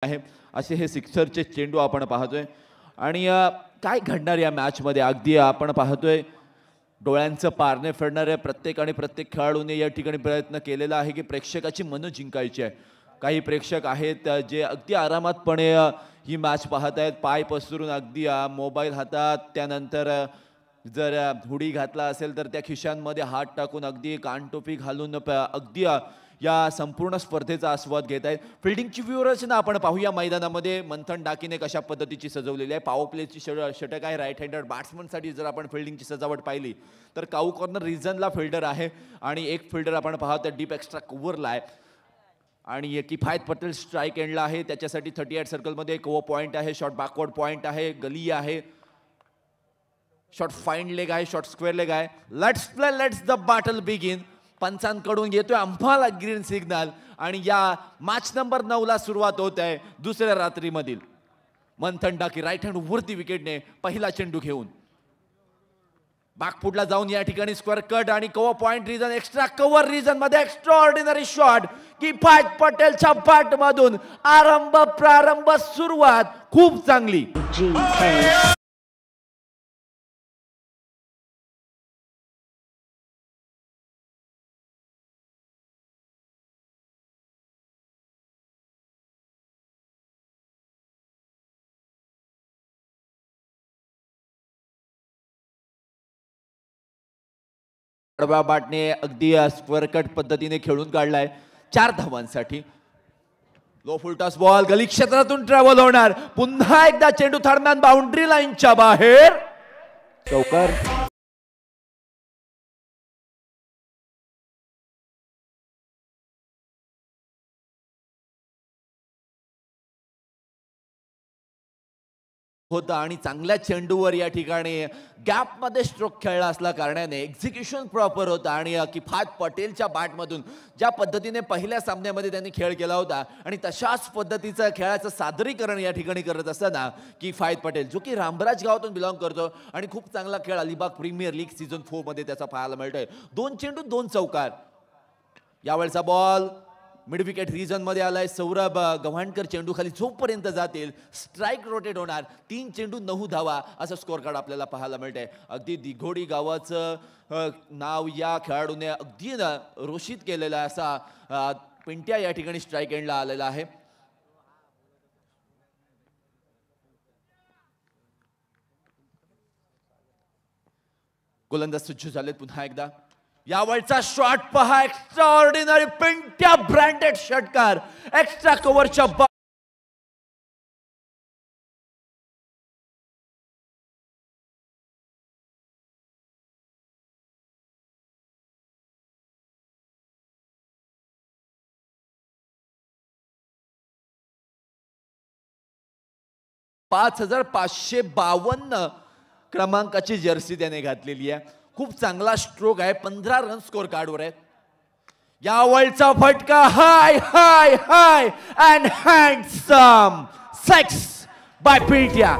आहे असे हे सिक्सरचे चेंडू आपण पाहतोय आणि काय घडणार या मॅच मध्ये अगदी आपण पाहतोय डोळ्यांचं पारणे फेडणारे प्रत्येक खेळाडूने या ठिकाणी प्रयत्न केलेला आहे की प्रेक्षकाची मन जिंकायची आहे। काही प्रेक्षक आहेत जे अगदी आरामातपणे ही मॅच पाहत आहेत, पाय पसरून अगदी मोबाईल हातात, त्यानंतर जर हुडी घातला असेल तर त्या खिशांमध्ये हात टाकून अगदी कानटोपी घालून अगदी या संपूर्ण स्पर्धेचा आस्वाद घेत आहेत। फिल्डिंगची व्यूहरचना आपण पाहूया मैदानामध्ये मंथन डाकीने कशा पद्धतीची सजवलेली आहे। पॉवर प्लेची षटक आहे, राईट हँडर बॅट्समनसाठी जर आपण फिल्डिंगची सजावट पाहिली तर काऊ कॉर्नर रिजनला फिल्डर आहे आणि एक फिल्डर आपण पाहतो डीप एक्स्ट्रा कव्हरला आहे आणि किफायत पटेल स्ट्राइक एंडला आहे, त्याच्यासाठी 38 सर्कलमध्ये एक ओव्हर पॉइंट आहे, शॉट बॅकवर्ड पॉइंट आहे, गली आहे, शॉट फाईन लेग आहे, शॉट स्क्वेअर लेग आहे। Let's play, let's the battle begin. पंचांकडून येतोय अंफाला ग्रीन सिग्नल आणि या मॅच नंबर 9 ला सुरुवात होत आहे दुसऱ्या रात्रीमधील। मंथन डाकी राईट हँड वरती विकेटने पहिला चेंडू घेऊन बॅकफुटला जाऊन या ठिकाणी स्क्वेअर कट आणि cover point region, extra cover region मध्ये एक्स्ट्राऑर्डिनरी शॉट किफायत पटेलच्या बॅट मधून प्रारंभ सुरुवात खूप चांगली। आडव्या बॅटने अगदी स्क्वेअर कट पद्धतीने खेळून काढलाय 4 धावांसाठी। लो फुल टॉस बॉल गली क्षेत्रातून ट्रॅव्हल होणार, पुन्हा एकदा चेंडू थर्मॅन बाउंड्री लाईनच्या बाहेर, चौकार। होता आणि चांगल्या चेंडूवर या ठिकाणी गॅप मध्ये स्ट्रोक खेळला असला कारणाने एक्झिक्युशन प्रॉपर होता आणि किफायत पटेलच्या बॅटमधून ज्या पद्धतीने पहिल्या सामन्यामध्ये त्यांनी खेळ केला होता आणि तशाच पद्धतीचं खेळाचं सादरीकरण या ठिकाणी करत असताना किफायत पटेल जो की रामराज गावातून बिलॉंग करतो आणि खूप चांगला खेळ अलिबाग प्रीमियर लीग सीझन 4 मध्ये त्याचा पाहायला मिळतोय। 2 चेंडू 2 चौकार। यावेळचा बॉल मिड विकेट रिजन मध्ये आलाय, सौरभ गव्हाणकर चेंडू खाली जोपर्यंत जातील स्ट्राइक रोटेट होणार, 3 चेंडू 9 धावा असं स्कोर कार्ड आपल्याला पाहायला मिळतंय। अगदी दिघोडी गावाचं नाव या खेळाडूने अगदी रोषित केलेला असा पिंट्या या ठिकाणी स्ट्राइक एंडला आलेला आहे। गोलंदाज सज्ज झालेत पुन्हा एकदा। यावेळचा शॉट पहा, एक्स्ट्रा ऑर्डिनरी पिंट्या ब्रँडेड षटकार, एक्स्ट्रा कव्हरच्या 5552 क्रमांकाची जर्सी त्याने घातलेली आहे। खूप चांगला स्ट्रोक आहे, 15 रन स्कोर कार्डवर आहे। यावेळचा फटका हाय हाय हाय अँड हँडसम 6 बाय पिंट्या।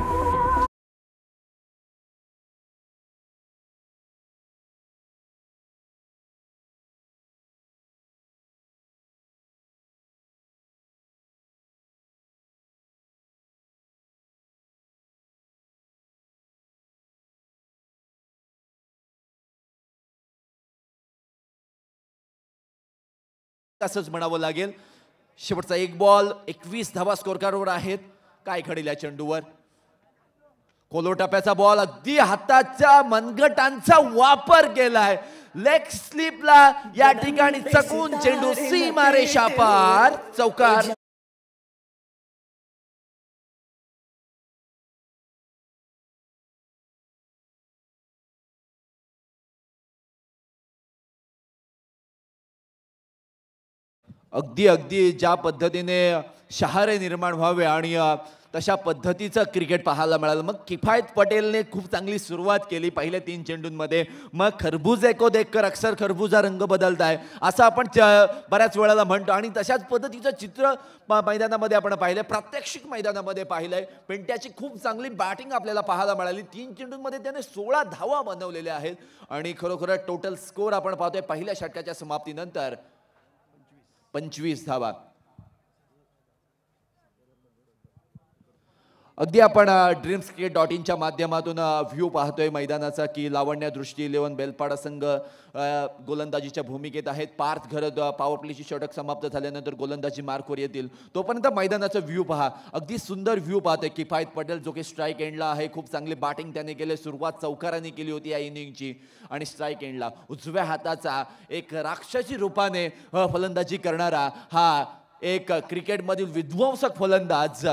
असंच म्हणावं लागेल। शेवटचा एक बॉल 21 धावा स्कोर कार्डवर आहेत। काय घडेल या चेंडूवर? कोलो टप्प्याचा बॉल, अगदी हाताच्या मनगटांचा वापर केलाय, लेग स्लिपला या ठिकाणी चकून चेंडू सीमा रेषा पार, चौकार। अगदी अगदी ज्या पद्धतीने शहारे निर्माण व्हावे आणि तशा पद्धतीचं क्रिकेट पाहायला मिळालं। मग किफायत पटेलने खूप चांगली सुरुवात केली पहिल्या 3 चेंडूंमध्ये, मग खरबूजे को देखकर अक्सर खरबूजा रंग बदलताय असं आपण बऱ्याच वेळेला म्हणतो आणि तशाच पद्धतीचं चित्र मैदानामध्ये आपण पाहिलंय, प्रात्यक्षिक मैदानामध्ये पाहिलंय। पिंट्याची खूप चांगली बॅटिंग आपल्याला पाहायला मिळाली। 3 चेंडूंमध्ये त्याने 16 धावा बनवलेल्या आहेत आणि खरोखर टोटल स्कोर आपण पाहतोय पहिल्या षटकाच्या समाप्तीनंतर 25 धावा। अगदी आपण dreamscricket.in च्या माध्यमातून व्ह्यू पाहतोय मैदानाचा की लावण्य दृष्टी 11 बेलपाडा संघ गोलंदाजीच्या भूमिकेत आहेत. पार्थ घरत पॉवर प्लेची षटक समाप्त झाल्यानंतर गोलंदाजी मार्कवर येतील. तोपर्यंत मैदानाचा व्ह्यू पहा. अगदी सुंदर व्ह्यू पाहतोय. किफायत पटेल जो की स्ट्राईक एंडला आहे. खूप चांगली बॅटिंग त्याने केली. सुरुवात चौकाराने केली होती या इनिंगची आणि स्ट्राईक एंडला उजव्या हाताचा एक राक्षसी रूपाने फलंदाजी करणारा हा एक क्रिकेटमधील विध्वंसक फलंदाज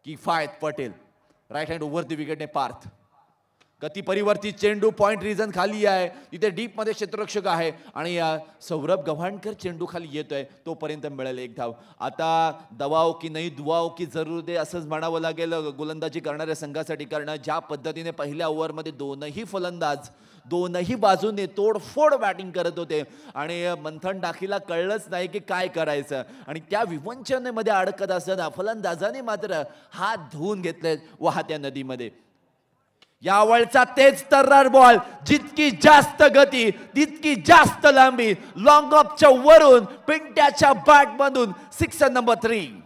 Kifayat Patel. Right hand over the विकेटने पार्थ. गती परिवर्तित चेंडू पॉइंट रिजन खाली आहे. तिथे डीप मध्ये क्षेत्ररक्षक आहे आणि सौरभ गव्हाणकर चेंडू खाली येतोय. तोपर्यंत मिळेल एक धाव. आता दबाव की नाही दुआव की जरूर दे असंच म्हणावं लागेल गोलंदाजी करणाऱ्या संघासाठी. कारण ज्या पद्धतीने पहिल्या ओव्हरमध्ये दोनही फलंदाज दोनही बाजूने तोडफोड बॅटिंग करत होते आणि मंथन टाकीला कळलंच नाही की काय करायचं आणि त्या विवंचनेमध्ये अडकत असताना फलंदाजाने मात्र हात धुवून घेतले वाहत्या नदीमध्ये. यावळचा तेज तर्रार बॉल. जितकी जास्त गती तितकी जास्त लांबी. लॉंग ऑफच्या वरून पिंट्याच्या बॅट मधून 6 नंबर 3.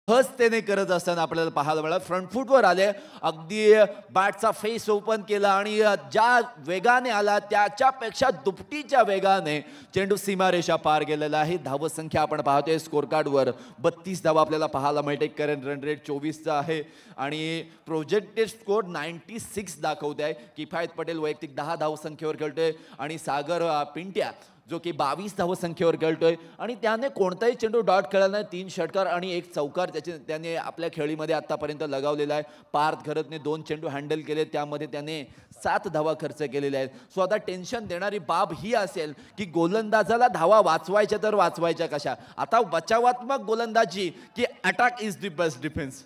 हस्तेने करत असताना आपल्याला पाहायला मिळालं. फ्रंट फूटवर आले. अगदी बॅटचा फेस ओपन केला आणि ज्या वेगाने आला त्याच्यापेक्षा दुपटीच्या वेगाने चेंडू सीमारेषा पार गेलेला आहे. धावसंख्या आपण पाहतोय स्कोर कार्डवर 32 धावा आपल्याला पाहायला मिळते. करंट रन रेट 24 आहे आणि प्रोजेक्टेड स्कोर 96 दाखवत आहे. किफायत पटेल वैयक्तिक 10 धावसंख्येवर खेळतोय आणि सागर पिंट्या जो की 22 धावसंख्येवर खेळतोय आणि त्याने कोणताही चेंडू डॉट खेळला नाही. 3 षटकार आणि 1 चौकार त्याने आपल्या खेळीमध्ये आतापर्यंत लगावलेला आहे. पार्थ घरतने 2 चेंडू हँडल केले. त्यामध्ये त्याने 7 धावा खर्च केलेल्या आहेत. सो आता टेन्शन देणारी बाब ही असेल की गोलंदाजाला धावा वाचवायच्या तर वाचवायच्या कशा. आता बचावात्मक गोलंदाजी की attack is the best defence.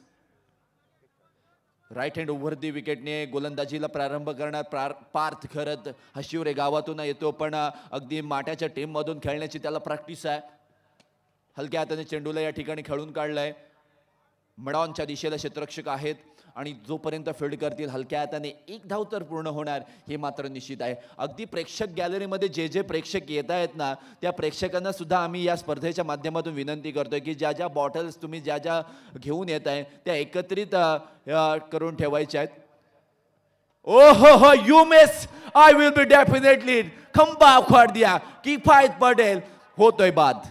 Right hand over the विकेटने गोलंदाजीला प्रारंभ करणार पार्थ खरत हशिवरे गावातून येतो पण अगदी माट्याच्या टीममधून खेळण्याची त्याला प्रॅक्टिस आहे. हलक्या हाताने चेंडूला या ठिकाणी खेळून काढलाय. मडॉनच्या दिशेला क्षेत्ररक्षक आहेत आणि जोपर्यंत फील्ड करतील हलक्या हाताने 1 धाव तर पूर्ण होणार हे मात्र निश्चित आहे. अगदी प्रेक्षक गॅलरीमध्ये जे प्रेक्षक येत आहेत ना त्या प्रेक्षकांना सुद्धा आम्ही या स्पर्धेच्या माध्यमातून विनंती करतोय की ज्या बॉटल्स तुम्ही ज्या घेऊन येत आहे त्या एकत्रित करून ठेवायच्या आहेत. ओहो you miss I will be definitely खंबा उखाड दिया. किफायत पटेल होतोय बाद.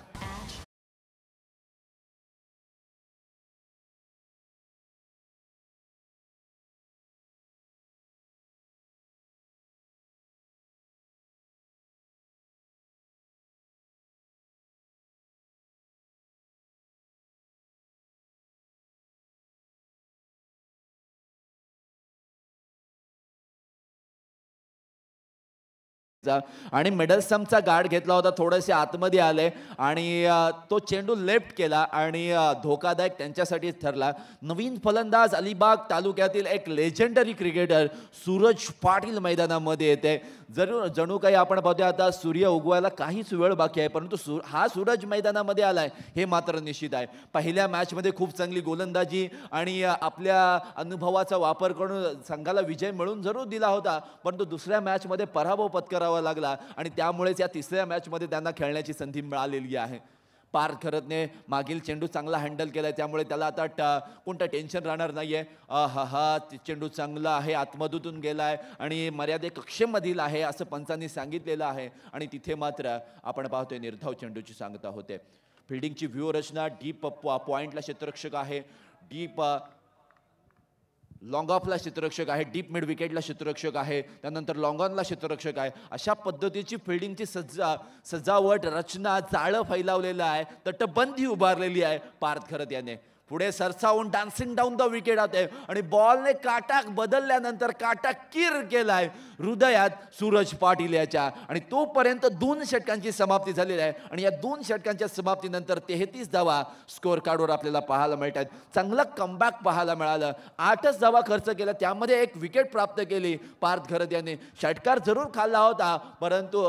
आणि मिडलस्टम्पचा गार्ड घेतला होता. थोडेसे आतमध्ये आले आणि तो चेंडू लेफ्ट केला आणि धोकादायक त्यांच्यासाठी ठरला. नवीन फलंदाज अलिबाग तालुक्यातील एक लेजेंडरी क्रिकेटर सूरज पाटील मैदानामध्ये येते. जणू काही आपण पाहतोय आता सूर्य उगवायला काहीच वेळ बाकी आहे परंतु हा सूरज मैदानामध्ये आलाय हे मात्र निश्चित आहे. पहिल्या मॅचमध्ये खूप चांगली गोलंदाजी आणि आपल्या अनुभवाचा वापर करून संघाला विजय मिळवून जरूर दिला होता परंतु दुसऱ्या मॅचमध्ये पराभव पत्करावा लागला आणि त्यामुळेच या तिसऱ्या मॅचमध्ये त्यांना खेळण्याची संधी मिळालेली आहे. पार्थ खरतने मागील चेंडू चांगला हँडल केलाय त्यामुळे त्याला आता कोणतं टेन्शन राहणार नाहीये. हा चेंडू चांगला आहे आतमधून गेलाय आणि मर्यादे कक्षेमधील आहे असं पंचांनी सांगितलेलं आहे आणि तिथे मात्र आपण पाहतोय निर्धाव चेंडूची सांगता होते. फिल्डिंगची व्यूहरचना डीप पॉइंटला क्षेत्ररक्षक आहे. डीप लॉंग ऑफला क्षेत्ररक्षक आहे. डीप मिड विकेटला क्षेत्ररक्षक आहे. त्यानंतर लॉंग ऑनला क्षेत्ररक्षक आहे. अशा पद्धतीची फिल्डिंगची सजावट रचना जाळं फैलावलेलं आहे. तटबंदी उभारलेली आहे पार्थ खरत याने. पुढे सरसावून डान्सिंग डाऊन द विकेट आहे आणि बॉलने काटा बदलल्यानंतर काटा किर केलाय हृदयात सूरज पाटील याच्या आणि तोपर्यंत 2 षटकांची समाप्ती झालेली आहे आणि या 2 षटकांच्या समाप्तीनंतर 33 धावा स्कोर कार्डवर आपल्याला पाहायला मिळतात. चांगला कमबॅक पाहायला मिळालं. 8च धावा खर्च केला त्यामध्ये 1 विकेट प्राप्त केली पार्थ खरत याने. षटकार जरूर खाल्ला होता परंतु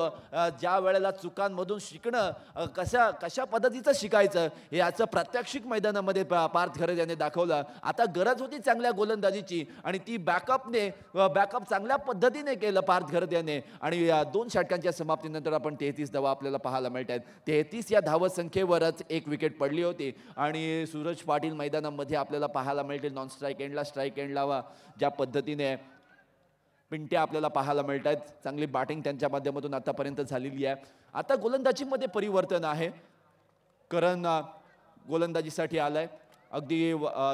ज्या वेळेला चुकांमधून शिकणं कशा पद्धतीचं शिकायचं हे याचं प्रात्यक्षिक मैदानामध्ये पार्थ खरे याने दाखवला. आता गरज होती चांगल्या गोलंदाजीची आणि ती बॅकअप चांगल्या पद्धतीने केलं पार्थ खरे याने. आणि या 2 षटकांच्या समाप्तीनंतर आपण 33 धावा आपल्याला पाहायला मिळत आहेत. 33 या धावसंख्येवरच एक विकेट पडली होती आणि सूरज पाटील मैदानामध्ये आपल्याला पाहायला मिळतील. नॉन स्ट्राईक एंडला स्ट्राईक एंडला ज्या पद्धतीने पिंट्या आपल्याला पाहायला मिळत आहेत. चांगली बॅटिंग त्यांच्या माध्यमातून आतापर्यंत झालेली आहे. आता गोलंदाजीमध्ये परिवर्तन आहे. करण गोलंदाजीसाठी आलाय. अगदी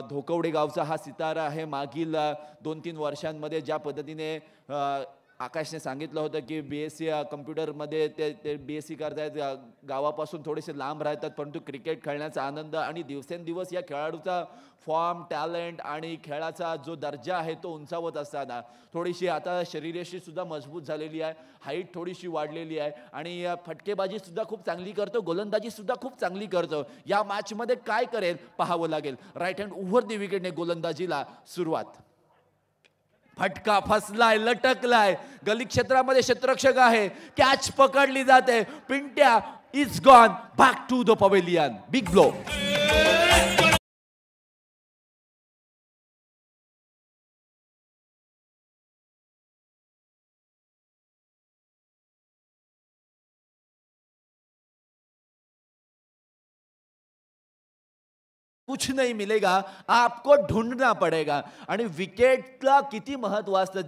धोकवडे गावचा हा सितारा आहे. मागील 2-3 वर्षांमध्ये ज्या पद्धतीने आकाशने सांगितलं होतं की BSc कम्प्युटरमध्ये ते BSc करतायत, गावापासून थोडेसे लांब राहतात, परंतु क्रिकेट खेळण्याचा आनंद आणि दिवसेंदिवस या खेळाडूचा फॉर्म, टॅलेंट आणि खेळाचा जो दर्जा आहे तो उंचावत असताना थोडीशी आता शरीरयष्टी सुद्धा मजबूत झालेली आहे. हाईट थोडीशी वाढलेली आहे आणि फटकेबाजी सुद्धा खूप चांगली करतो, गोलंदाजी सुद्धा खूप चांगली करतो. या मॅचमध्ये काय करेल पाहावं लागेल. राईट हँड ओव्हर दी विकेटने गोलंदाजीला सुरुवात. फटका फसलाय, लटकलाय, गली क्षेत्रामध्ये क्षेत्ररक्षक आहे, कॅच पकडली जाते. Pintya is gone back to the pavilion. Big blow. कुछ नहीं मिलेगा, आपको ढूंढना पडेगा. आणि विकेटला किती महत्व असतं,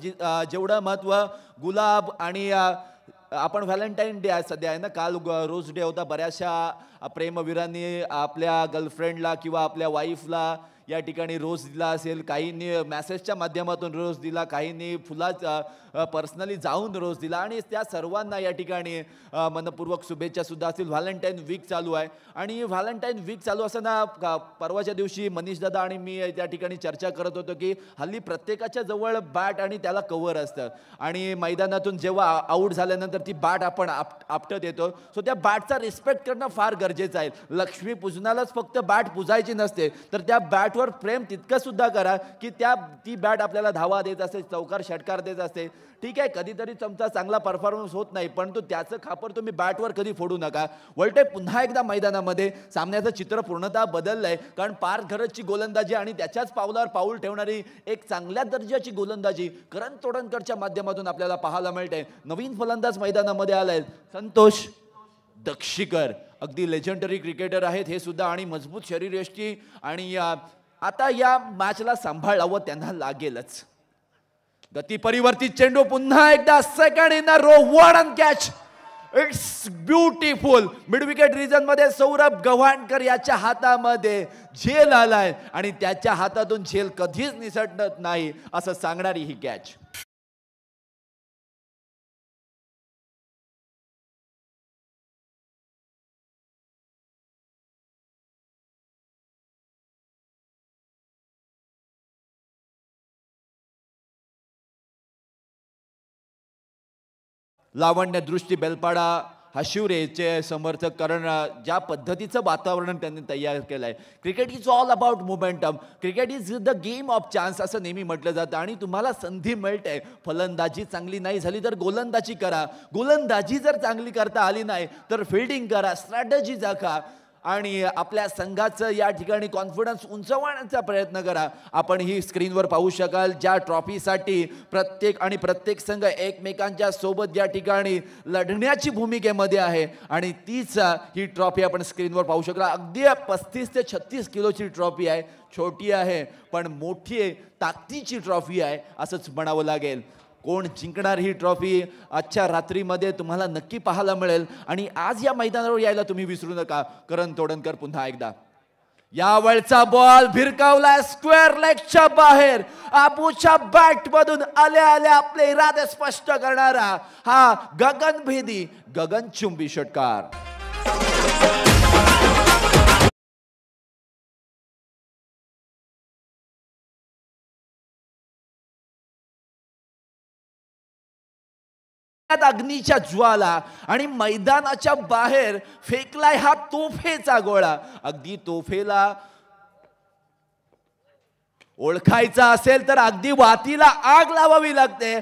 जेवढं महत्व गुलाब आणि आपण व्हॅलेंटाईन डे सध्या आहे ना, काल रोज डे होता. बऱ्याचशा प्रेमवीरांनी आपल्या गर्लफ्रेंडला किंवा आपल्या वाईफला या ठिकाणी रोज दिला असेल. काहींनी मेसेजच्या माध्यमातून रोज दिला, काहींनी पर्सनली जाऊन रोज दिला आणि त्या सर्वांना या ठिकाणी मनपूर्वक शुभेच्छा सुद्धा असतील. व्हॅलेंटाईन वीक चालू आहे आणि व्हॅलेंटाईन वीक चालू असताना परवाच्या दिवशी मनीष दादा आणि मी त्या ठिकाणी चर्चा करत होतो की हल्ली प्रत्येकाच्या जवळ बॅट आणि त्याला कव्हर असतं आणि मैदानातून जेव्हा आऊट झाल्यानंतर ती बॅट आपण आपटत येतो. सो त्या बॅटचा रिस्पेक्ट करणं फार गरजेचं आहे. लक्ष्मी पूजनालाच फक्त बॅट पुजायची नसते, तर त्या बॅटवर प्रेम तितकं सुद्धा करा की ती बॅट आपल्याला धावा देत असते, चौकार षटकार देत असते. ठीक आहे, कधीतरी तुमचा चांगला परफॉर्मन्स होत नाही, परंतु त्याचं खापर तुम्ही बॅटवर कधी फोडू नका. वळते पुन्हा एकदा मैदानामध्ये सामन्याचं चित्र पूर्णतः बदललंय, कारण पार्थ घरतची गोलंदाजी आणि त्याच्याच पावलावर पाऊल ठेवणारी एक चांगल्या दर्जाची गोलंदाजी करण तोडणकरच्या माध्यमातून आपल्याला पाहायला मिळते. नवीन फलंदाज मैदानामध्ये आलाय संतोष दक्षिकर. अगदी लेजेंडरी क्रिकेटर आहेत हे सुद्धा आणि मजबूत शरीरयष्टी आणि आता या मॅचला सांभाळावं त्यांना लागेलच. गती परिवर्तित चेंडू पुन्हा एकदा second in the row, one catch. It's beautiful. Mid wicket region मध्ये सौरभ गव्हाणकर याच्या हातामध्ये झेल आलाय आणि त्याच्या हातातून झेल कधीच निसटत नाही असं सांगणारी ही कॅच. लावण्य दृष्टी बेलपाडा हशिवरेचे समर्थक, कारण ज्या पद्धतीचं वातावरण त्यांनी तयार केलंय. Cricket is all about momentum, cricket is the game of chance असं नेहमी म्हटलं जातं आणि तुम्हाला संधी मिळते. फलंदाजी चांगली नाही झाली तर गोलंदाजी करा, गोलंदाजी जर चांगली करता आली नाही तर फिल्डिंग करा, स्ट्रॅटेजी दाखवा आणि आपल्या संघाचं या ठिकाणी कॉन्फिडन्स उंचवण्याचा प्रयत्न करा. आपण ही स्क्रीनवर पाहू शकाल ज्या ट्रॉफीसाठी प्रत्येक संघ एकमेकांच्या सोबत या ठिकाणी लढण्याची भूमिकेमध्ये आहे आणि तीच ही ट्रॉफी आपण स्क्रीनवर पाहू शकाल. अगदी 35 ते 36 किलोची ट्रॉफी आहे. छोटी आहे पण मोठी ताकदीची ट्रॉफी आहे असंच म्हणावं लागेल. कोण जिंकणार ही ट्रॉफी आजच्या रात्रीमध्ये तुम्हाला नक्की पाहायला मिळेल आणि आज या मैदानावर यायला तुम्ही विसरू नका. करण तोडणकर पुन्हा एकदा यावेळचा बॉल भिरकावलाय स्क्वेअर लेगच्या बाहेर. आबूच्या बॅट मधून आल्या आपले इरादे स्पष्ट करणारा हा गगनभेदी गगनचुंबी षटकार. अग्नीच्या ज्वाला आणि मैदानाच्या बाहेर फेकलाय हा तोफेचा गोळा. अगदी तोफेला ओळखायचा असेल तर अगदी वातीला आग लावावी लागते.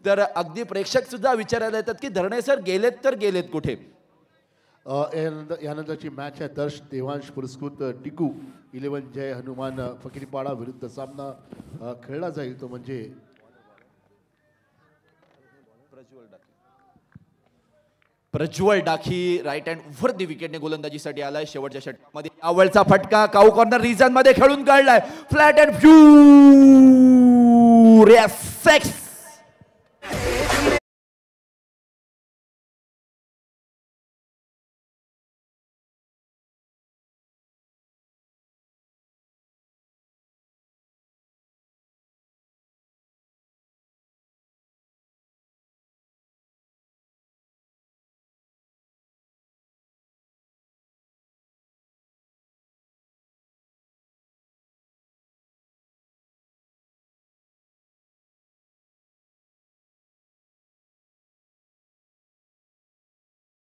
तर अगदी प्रेक्षक सुद्धा विचारायला येतात की धरणे सर गेलेत तर गेलेत कुठे. यानंतरची मॅच आहे दर्श देवांश पुरस्कृत टिकू 11 जय हनुमान फकीरपाडा विरुद्ध सामना खेळला जाईल तो म्हणजे Prajwal Daki right hand over the विकेटने गोलंदाजीसाठी आलाय. शेवटच्या षटकामध्ये आवळचा फटका काऊ कॉर्नर रिजन मध्ये खेळून काढलाय. फ्लॅट अँड फ्युरियस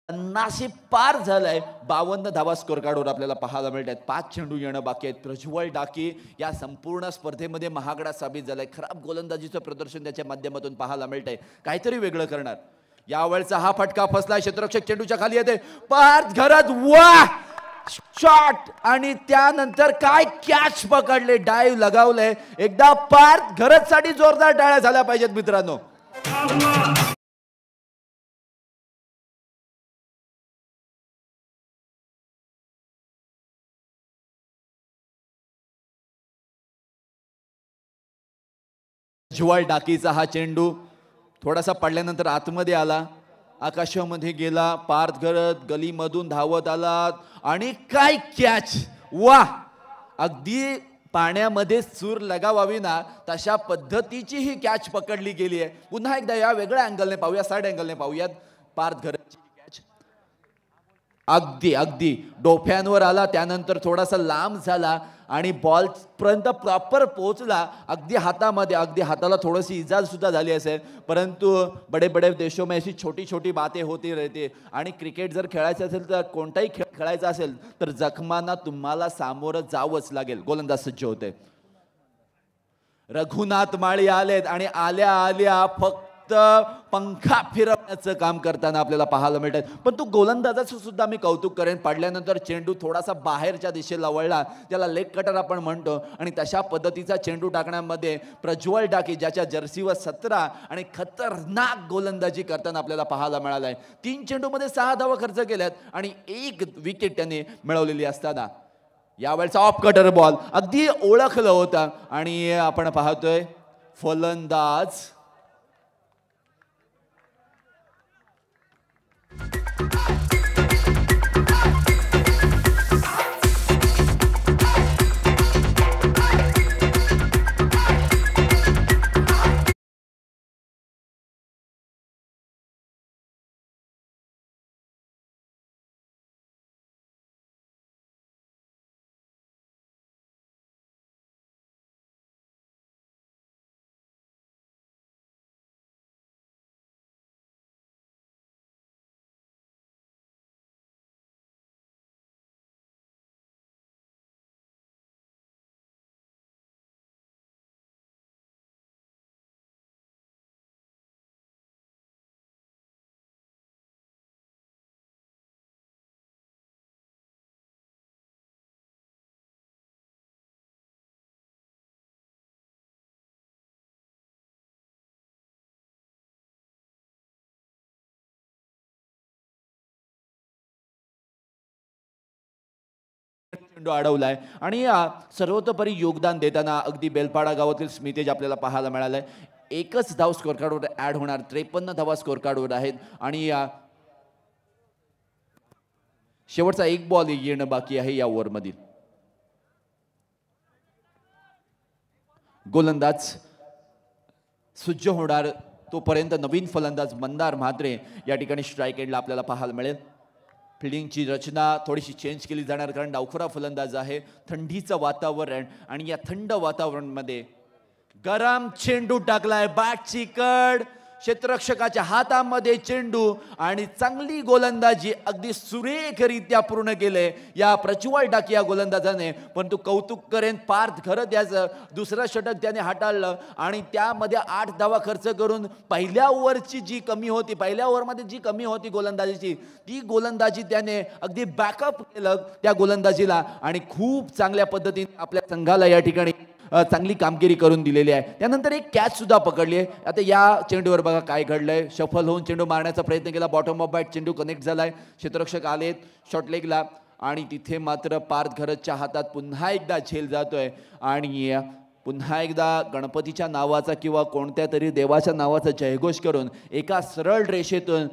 नाशी पार झालाय. 52 धावा स्कोर कार्डवर आपल्याला पाहायला मिळत आहेत. 5 चेंडू येणं बाकी आहेत. प्रज्वल डाकी या संपूर्ण स्पर्धेमध्ये महागडा साबित झालाय. खराब गोलंदाजीचं प्रदर्शन त्याच्या माध्यमातून पाहायला मिळत आहे. काहीतरी वेगळं करणार. यावेळचा हा फटका फसलाय. क्षेत्ररक्षक चेंडूच्या खाली येते. पार्थ घरात वा शॉट आणि त्यानंतर काय कॅच पकडले. डाईव्ह लगावले. एकदा पार्थ घरात साठी जोरदार टाळ्या झाल्या पाहिजेत मित्रांनो. प्रज्वल डाकीचा हा चेंडू थोडासा पडल्यानंतर आतमध्ये आला. आकाशामध्ये गेला. पार्थ घरत गलीमधून धावत आला आणि काय कॅच. वा अगदी पाण्यामध्ये सूर लगावावी ना तशा पद्धतीची ही कॅच पकडली गेली आहे. पुन्हा एकदा या वेगळ्या अँगलने पाहूया. साइड अँगलने पाहूयात. पार्थ घरतची कॅच अगदी अगदी डोफ्यांवर आला. त्यानंतर थोडासा लांब झाला आणि बॉल पर्यंत प्रॉपर पोहोचला. अगदी हातामध्ये अगदी हाताला थोडीशी इजा सुद्धा झाली असेल. परंतु बडे बडे देशों में ऐसी छोटी छोटी बातें होती रहती. आणि क्रिकेट जर खेळायचं असेल तर कोणताही खेळ खेळायचा असेल तर जखमांना तुम्हाला सामोरं जावंच लागेल. गोलंदाज सज्ज होते. रघुनाथ माळी आलेत आणि आल्या आल्या फक्त पंखा फिरवण्याचं काम करताना आपल्याला पाहायला मिळत. पण तो गोलंदाजाचं सुद्धा मी कौतुक करेन. पडल्यानंतर चेंडू थोडासा बाहेरच्या दिशेला वळला. त्याला लेग कटर आपण म्हणतो आणि तशा पद्धतीचा चेंडू टाकण्यामध्ये प्रज्वल डाकी ज्याच्या जर्सीवर 17 आणि खतरनाक गोलंदाजी करताना आपल्याला पाहायला मिळालाय. 3 चेंडूमध्ये 6 धावा खर्च केल्यात आणि 1 विकेट त्याने मिळवलेली असताना यावेळचा ऑफ कटर बॉल अगदी ओळखलं होतं आणि आपण पाहतोय फलंदाज चेंडू अडवलाय आणि सर्वतोपरी योगदान देताना अगदी बेलपाडा गावातील स्मितेज आपल्याला पाहायला मिळालाय. 1च धाव स्कोर कार्डवर ऍड होणार. 53 धावा स्कोर कार्डवर आहेत आणि शेवटचा 1 बॉल येणं बाकी आहे या ओव्हरमधील. गोलंदाज सज्ज होणार तोपर्यंत नवीन फलंदाज मंदार म्हात्रे या ठिकाणी स्ट्राईक एंडला आपल्याला पाहायला मिळेल. फिल्डिंगची रचना थोडीशी चेंज केली जाणार कारण डावखुरा फलंदाज आहे. थंडीचं वातावरण आणि या थंड वातावरणामध्ये गरम चेंडू टाकलाय. बॅटची कड क्षेत्ररक्षकाच्या हातामध्ये चेंडू आणि चांगली गोलंदाजी अगदी सुरेखरित्या पूर्ण केले या प्रज्वल डाकी या गोलंदाजाने. परंतु कौतुक करेन पार्थ खरं याचं दुसरं षटक त्याने हाताळलं आणि त्यामध्ये 8 धावा खर्च करून पहिल्या ओव्हरची जी कमी होती, पहिल्या ओव्हरमध्ये जी कमी होती गोलंदाजीची, ती गोलंदाजी त्याने अगदी बॅकअप केलं त्या गोलंदाजीला आणि खूप चांगल्या पद्धतीने आपल्या संघाला या ठिकाणी चांगली कामगिरी करून दिलेली आहे. त्यानंतर एक कॅच सुद्धा पकडली आहे. आता या चेंडूवर बघा काय घडलंय. शफल होऊन चेंडू मारण्याचा प्रयत्न केला, बॉटम ऑफ बॅट चेंडू कनेक्ट झालाय, क्षेत्ररक्षक आलेत शॉर्ट लेगला आणि तिथे मात्र पार्थ घरतच्या हातात पुन्हा एकदा झेल जातोय आणि पुन्हा एकदा गणपतीच्या नावाचा किंवा कोणत्या तरी देवाच्या नावाचा जयघोष करून एका सरळ रेषेतून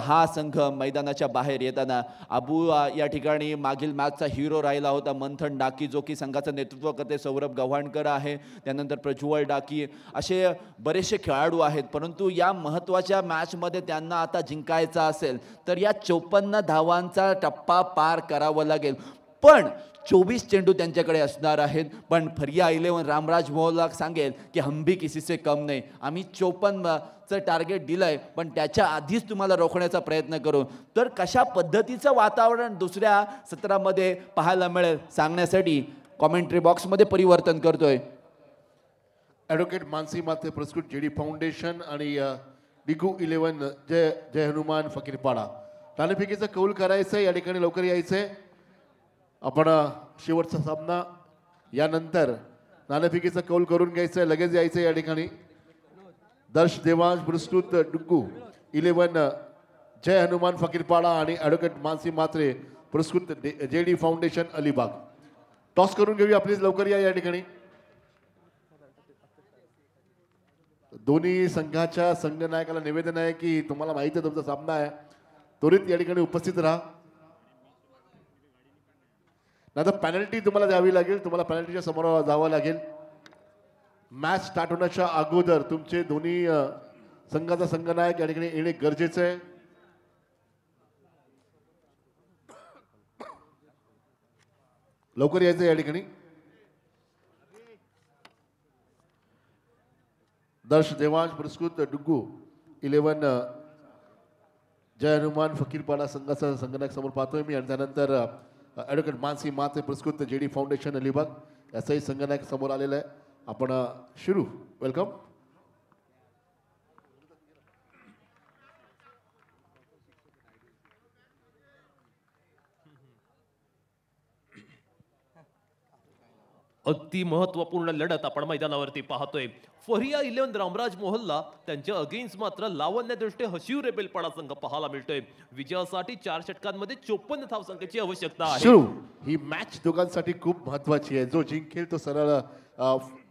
हा संघ मैदानाच्या बाहेर येताना अबू या ठिकाणी मागील मॅचचा हिरो राहिला होता मंथन डाकी, जो की संघाचं नेतृत्व करते. सौरभ गव्हाणकर आहे, त्यानंतर प्रज्वल डाकी, असे बरेचसे खेळाडू आहेत. परंतु या महत्त्वाच्या मॅचमध्ये त्यांना आता जिंकायचं असेल तर या 54 धावांचा टप्पा पार करावा लागेल. पण 24 चेंडू त्यांच्याकडे असणार आहेत. पण फरिया 11 रामराज मोहनला सांगेल की हम भी किसी से कम नाही, आम्ही 54चं टार्गेट दिलंय पण त्याच्या आधीच तुम्हाला रोखण्याचा प्रयत्न करू. तर कशा पद्धतीचं वातावरण दुसऱ्या सत्रामध्ये पाहायला मिळेल सांगण्यासाठी कॉमेंट्री बॉक्समध्ये परिवर्तन करतोय. ॲडव्होकेट मानसी माते पुरस्कृत जेडी फाउंडेशन आणि डिगू 11 जय हनुमान फकीरपाडा. नाणेफेकीचा कौल करायचं या ठिकाणी लवकर यायचंय. आपण शेवटचा सामना यानंतर नाणेफेकीचा कौल करून घ्यायचं आहे, लगेच यायचं या ठिकाणी. दर्श देवांश पुरस्कृत डुग्गू 11 जय हनुमान फकीरपाडा आणि ॲडव्होकेट मानसी मात्रे पुरस्कृत जेडी फाउंडेशन अलिबाग. टॉस करून घेऊया प्लीज, लवकर या ठिकाणी. दोन्ही संघाच्या संघनायकाला निवेदन आहे की तुम्हाला माहिती आहे तुमचा सामना आहे, त्वरित या ठिकाणी उपस्थित राहा. नाही तर पेनल्टी तुम्हाला द्यावी लागेल, तुम्हाला पेनल्टीच्या समोर जावं लागेल. मॅच स्टार्ट होण्याच्या अगोदर तुमचे दोन्ही संघाचा संघनायक या ठिकाणी येणे गरजेचं आहे. लवकर यायचं या ठिकाणी. दर्श देवांश पुरस्कृत डुग्गू 11 जय हनुमान फकीरपाडा संघाचा संघनायक समोर पाहतोय मी आणि त्यानंतर ॲडव्होकेट मानसी माते पुरस्कृत जेडी फाउंडेशन अलिबाग याचाही संघनायक समोर आलेला आहे. आपण शिरू वेलकम. अगदी महत्वपूर्ण लढत आपण मैदानावरती पाहतोय. फरिया 11 रामराज मोहल्ला त्यांच्या अगेन्स्ट मात्र लावण्य दृष्टी हशिव रेबेलपाडा संघ पाहायला मिळतोय. विजयासाठी 4 षटकांमध्ये 54 धावसंख्येची आवश्यकता आहे. ही मॅच दोघांसाठी खूप महत्वाची आहे. जो जिंकेल तो सरळ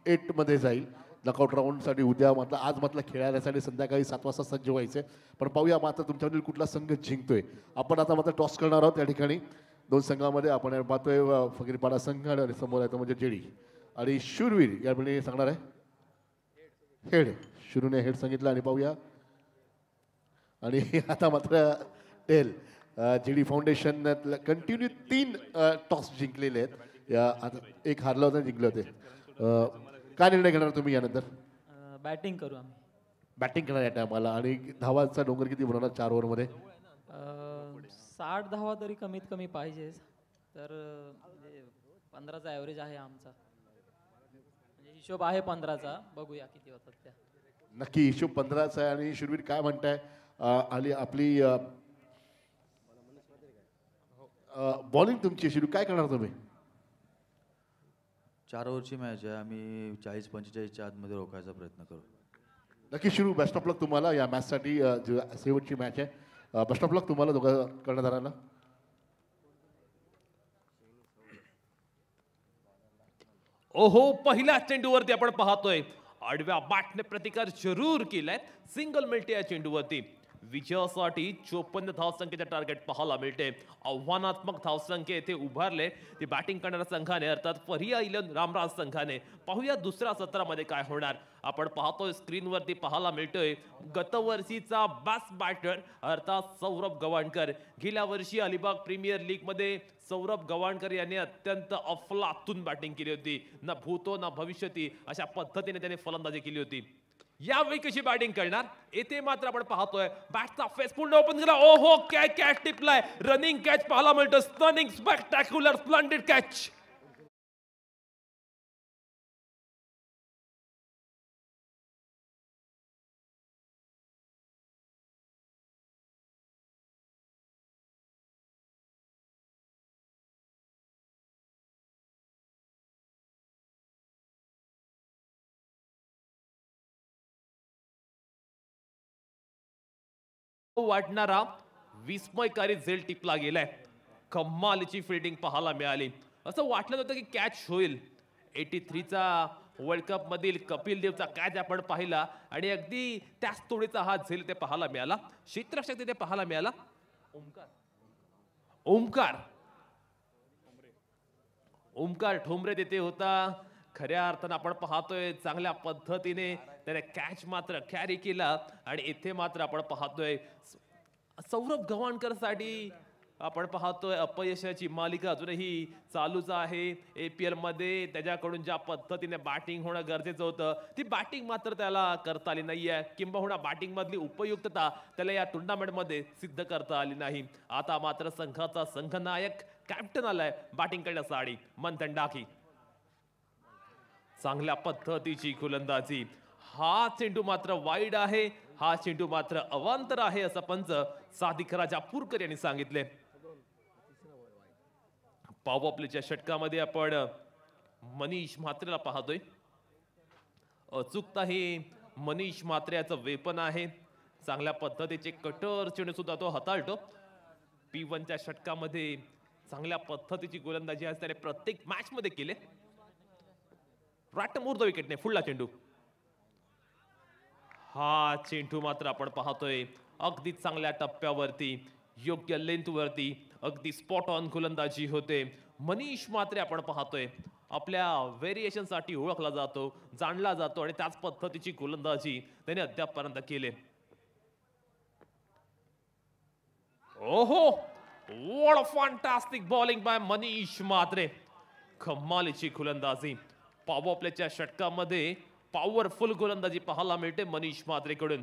8 मध्ये जाईल नॉकआउट राऊंडसाठी. उद्या मात्र आज मात्र खेळण्यासाठी संध्याकाळी 7 वाजता सज्ज व्हायचे. पण पाहूया मात्र तुमच्यामधील कुठला संघ जिंकतोय. आपण आता मात्र टॉस करणार आहोत या ठिकाणी. दोन संघामध्ये आपण पाहतोय फकीरपाडा संघ आणि समोर आहे तो म्हणजे जेडी आणि शूरवीर यावेळी सांगणार आहे हेड. शुरूने हेड सांगितलं आणि पाहूया. आणि आता मात्र tail. JD foundation continue 3 toss जिंकलेले आहेत. या आता एक हारला होता, जिंकले होते. काय निर्णय घेणार तुम्ही यानंतर? बॅटिंग करू आम्ही. बॅटिंग करणार या टायमाला. आणि धावांचा डोंगर किती बनवणार 4 ओव्हरमध्ये? 60 धावा तरी कमीत कमी पाहिजे. तर 15चा ॲव्हरेज आहे आमचा, म्हणजे हिशोब आहे 15चा. बघूया किती होतात त्या. नक्की हिशोब 15चा आहे. आणि शुरवीर काय म्हणताय? आणि आपली बॉलिंग तुमची शुरू काय करणार तुम्ही? 4 ओव्हरची मॅच आहे, आम्ही 40-45च्या आतमध्ये रोखायचा प्रयत्न करू. नक्की शुरू. बेस्ट ऑफ लक तुम्हाला या मॅचसाठी. शेवटची मॅच आहे. बेस्ट ऑफ लक तुम्हाला दोघं कर्णधारांना. ओहो, पहिल्या चेंडूवरती आपण पाहतोय आडव्या बॅटने प्रतिकार जरूर केलाय. सिंगल मिळते या चेंडूवरती. विजयासाठी 54 धावसंख्येचे टार्गेट पाहायला मिळते. आव्हानात्मक धावसंख्या येथे उभारले ते बॅटिंग करणाऱ्या संघाने, अर्थात फरिया 11 रामराज संघाने. पाहूया दुसऱ्या सत्रामध्ये काय होणार. आपण पाहतोय स्क्रीनवरती पाहायला मिळतोय गतवर्षीचा बेस्ट बॅटर अर्थात सौरभ गव्हाणकर. गेल्या वर्षी अलिबाग प्रीमियर लीग मध्ये सौरभ गव्हाणकर यांनी अत्यंत अफलातून बॅटिंग केली होती. ना भूतो ना भविष्यती अशा पद्धतीने त्याने फलंदाजी केली होती. यावेळी कशी बॅटिंग करणार येथे मात्र आपण पाहतोय बॅटचा फेस पूर्ण ओपन केला. ओहो काय कॅच टिपलाय. रनिंग कॅच पाहायला मिळतं. Stunning spectacular splendid catch. वाटणारा विस्मयकारी झेल टिपला गेलाय. कमालीची फिल्डिंग पाहायला मिळाली. असं वाटलं होतं की कॅच होईल. 83चा वर्ल्ड कप मधील कपिल देवचा कॅच आपण पाहिला आणि अगदी त्याच तोडीचा हा झेल ते पाहायला मिळाला. क्षेत्ररक्षक तिथे पाहायला मिळाला. ओमकार ठोंबरे तिथे होता. खऱ्या अर्थानं आपण पाहतोय चांगल्या पद्धतीने त्याने कॅच मात्र कॅरी केला आणि इथे मात्र आपण पाहतोय सौरभ गव्हाणकर साठी आपण पाहतोय अपयशाची मालिका अजूनही चालूच आहे. APL मध्ये त्याच्याकडून ज्या पद्धतीने बॅटिंग होणं गरजेचं होतं ती बॅटिंग मात्र त्याला करता आली नाहीये. किंबहुना बॅटिंग मधली उपयुक्तता त्याला या टुर्नामेंट मध्ये सिद्ध करता आली नाही. आता मात्र संघाचा संघनायक कॅप्टन आलाय बॅटिंग करण्यासाठी. मंथन डाकी चांगल्या पद्धतीची गोलंदाजी. हा चेंडू मात्र वाईड आहे. हा चेंडू मात्र अवांतर आहे असं पंच सादिक राजा पुरकर यांनी सांगितले. पॉवर प्लेच्या षटकामध्ये आपण मनीष म्हात्रेला पाहतोय. अचूकता ही मनीष म्हात्रे याचं वेपन आहे. चांगल्या पद्धतीचे कटर चेंडू सुद्धा तो हाताळतो. P1च्या षटकामध्ये चांगल्या पद्धतीची गोलंदाजी आज त्याने प्रत्येक मॅच मध्ये केले. राटमूर्ध विकेटने फुडला चेंडू. हा चेंडू मात्र आपण पाहतोय अगदी चांगल्या टप्प्यावरती योग्य लेंथ वरती अगदी स्पॉट ऑन गोलंदाजी होते. मनीष म्हात्रे आपण पाहतोय आपल्या व्हेरिएशन साठी ओळखला जातो, जाणला जातो आणि त्याच पद्धतीची गोलंदाजी त्याने अद्यापपर्यंत केले. ओहो what a fantastic bowling bye Manish Mhatre. कमालीची गोलंदाजी. पॉवर प्लेच्या षटकामध्ये पॉवरफुल गोलंदाजी पाहायला मिळते मनीष म्हात्रेकडून.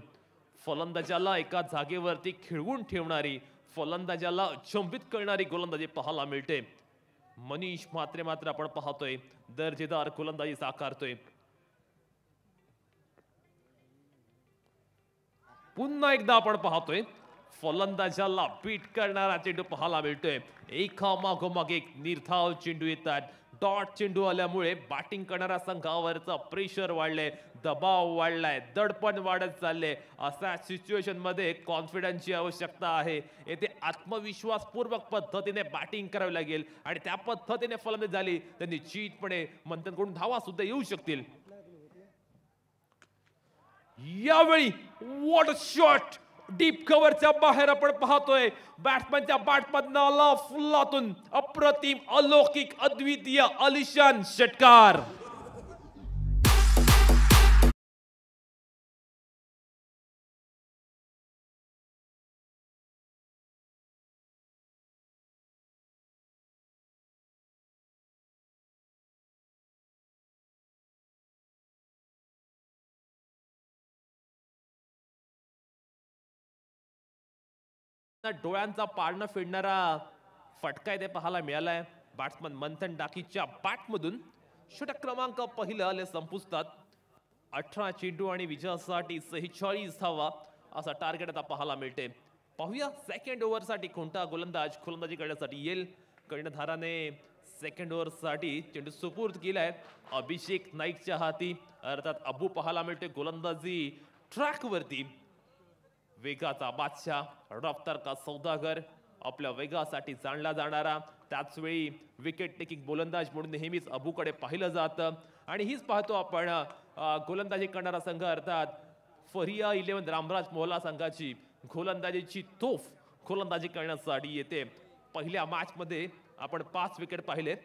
फलंदाजाला एका जागेवरती खिळवून ठेवणारी, फलंदाजाला अचंबित करणारी गोलंदाजी पाहायला मिळते. मनीष म्हात्रे मात्र आपण पाहतोय दर्जेदार गोलंदाजी साकारतोय. पुन्हा एकदा आपण पाहतोय फलंदाजाला बीट करणारा चेंडू पाहायला मिळतोय. एकामागोमाग एक निर्धाव चेंडू येतात. डॉट चेंडू आल्यामुळे बॅटिंग करणाऱ्या संघावरचा प्रेशर वाढलंय, दबाव वाढलाय, दडपण वाढत चालले. अशा सिच्युएशन मध्ये कॉन्फिडन्सची आवश्यकता आहे. येथे आत्मविश्वासपूर्वक पद्धतीने बॅटिंग करावी लागेल आणि त्या पद्धतीने फलंदाजी झाली तर निश्चितपणे मंथनकडून धावा सुद्धा येऊ शकतील. यावेळी व्हाट अ शॉट. डीप कव्हरच्या बाहेर आपण पाहतोय बॅट्समॅनच्या बॅटमधनं आला फुल्लातून अप्रतिम, अलौकिक, अद्वितीय, आलिशान षटकार. डोळ्यांचा पारणं फेडणारा फटका इथे पाहायला मिळालाय. बॅट्समन मंथन डाकीच्या बॅटमधून षटक क्रमांक पहिलं आले संपुष्टात. 18 चेंडू आणि विजयासाठी 46 धावा असा टार्गेट आता पाहायला मिळते. पाहूया सेकंड ओव्हर साठी कोणता गोलंदाजी करण्यासाठी येईल. कर्णधाराने सेकंड ओव्हर साठी चेंडू सुपूर्द केलाय अभिषेक नाईकच्या हाती. अर्थात अबू पाहायला मिळते गोलंदाजी ट्रॅक वरती. वेगाचा बादशाह, रफ्तार का सौदागर, आपल्या वेगासाठी जाणला जाणारा, त्याच वेळी विकेट टेकिंग गोलंदाज म्हणून नेहमीच अबूकडे पाहिलं जातं. आणि हीच पाहतो आपण गोलंदाजी करणारा संघ अर्थात फरिया 11 रामराज मोहला संघाची गोलंदाजीची तोफ गोलंदाजी करण्यासाठी येते. पहिल्या मॅच मध्ये आपण 5 विकेट पाहिले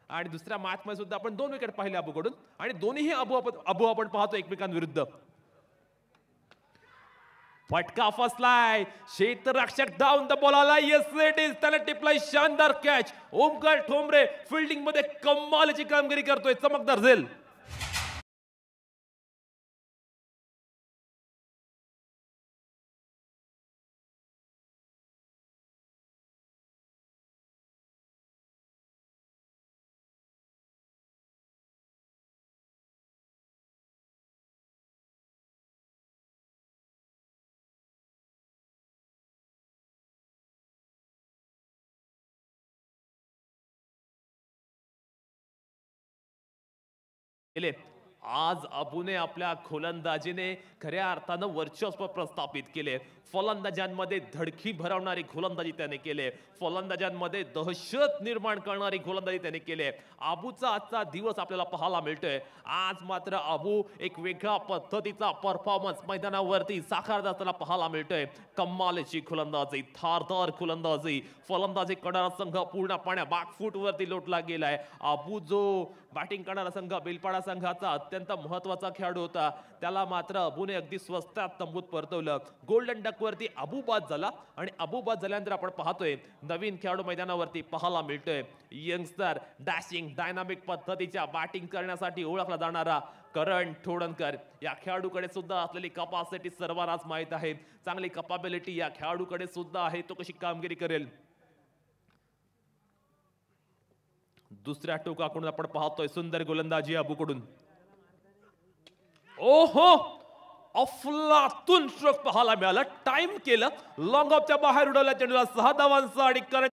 आणि दुसऱ्या मॅच मध्ये सुद्धा आपण 2 विकेट पाहिले अबूकडून आणि दोन्ही अबू आपण पाहतो एकमेकांविरुद्ध. फटका फसलाय. क्षेत्ररक्षक डाऊन द बॉल आला. Yes it is. त्याला टिपलाय शानदार कॅच. ओमकार ठोंबरे फिल्डिंग मध्ये कमालीची कामगिरी करतोय. चमकदार झेल. केले. आज अबूने आपल्या गोलंदाजीने खऱ्या अर्थानं वर्चस्व प्रस्थापित केले. फलंदाजांमध्ये धडकी भरवणारी गोलंदाजी त्याने केले. फलंदाजांमध्ये दहशत निर्माण करणारी गोलंदाजी त्याने केले. अबूचा आजचा दिवस आपल्याला पाहायला मिळतोय. आज मात्र अबू एक वेगळ्या पद्धतीचा परफॉर्मन्स मैदानावरती साकारत असताना पाहायला मिळतोय. कमालीची गोलंदाजी, धारदार गोलंदाजी, फलंदाजी करणारा संघ पूर्णपणे बॅकफूट वरती लोटला गेलाय. अबू जो बॅटिंग करणारा संघ बेलपाडा संघाचा अत्यंत महत्वाचा खेळाडू होता, त्याला मात्र अबूने अगदी स्वस्तात तंबूत परतवलं. गोल्डन डक वरती अबू बाद झाला आणि अबू बाद झाल्यानंतर आपण पाहतोय नवीन खेळाडू मैदानावरती पाहायला मिळतोय. यंगस्टर डॅशिंग डायनामिक पद्धतीच्या बॅटिंग करण्यासाठी ओळखला जाणारा करण ठोडणकर. या खेळाडूकडे सुद्धा असलेली कपॅसिटी सर्वांनाच माहित आहे. चांगली कपॅबिलिटी या खेळाडूकडे सुद्धा आहे. तो कशी कामगिरी करेल. दुसऱ्या टोकाकडून आपण पाहतोय सुंदर गोलंदाजी अबूकडून. ओहो, अफलातून स्ट्रोक पाहायला मिळाला. टाइम केलं, लॉंग ऑफच्या बाहेर उडवल्या चेंडूला 6 धावांचा आणि करण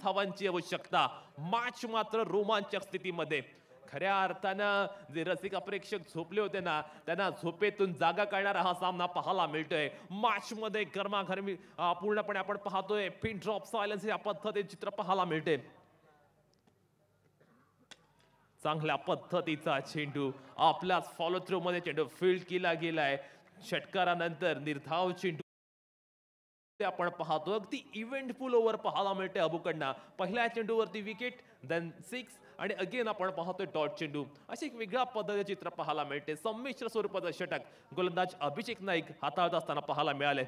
धावांची आवश्यकता. मॅच मात्र रोमांचक स्थितीमध्ये. खऱ्या अर्थानं जे रसिक प्रेक्षक झोपले होते ना, त्यांना झोपेतून जागा करणारा हा सामना पाहायला मिळतोय. मॅच मध्ये गरमागरमी पूर्णपणे आपण पाहतोय. पिन ड्रॉप सायलेन्स या पद्धतीचे चित्र पाहायला मिळते. चांगल्या पद्धतीचा चेंडू आपल्याच फॉलो थ्रू मध्ये चेंडू फील्ड केला गेलाय. षटकारानंतर निर्धाव चेंडू आपण पाहतो. अगदी इव्हेंटफुल ओव्हर पाहायला मिळते अबूकडनं. पहिल्या चेंडूवरती विकेट, देन 6 आणि अगेन आपण पाहतोय डॉट चेंडू. अशी एक वेगळ्या पद्धतीचे चित्र पाहायला मिळते. संमिश्र स्वरूपाचं षटक गोलंदाज अभिषेक नाईक हाताळत असताना पाहायला मिळाले.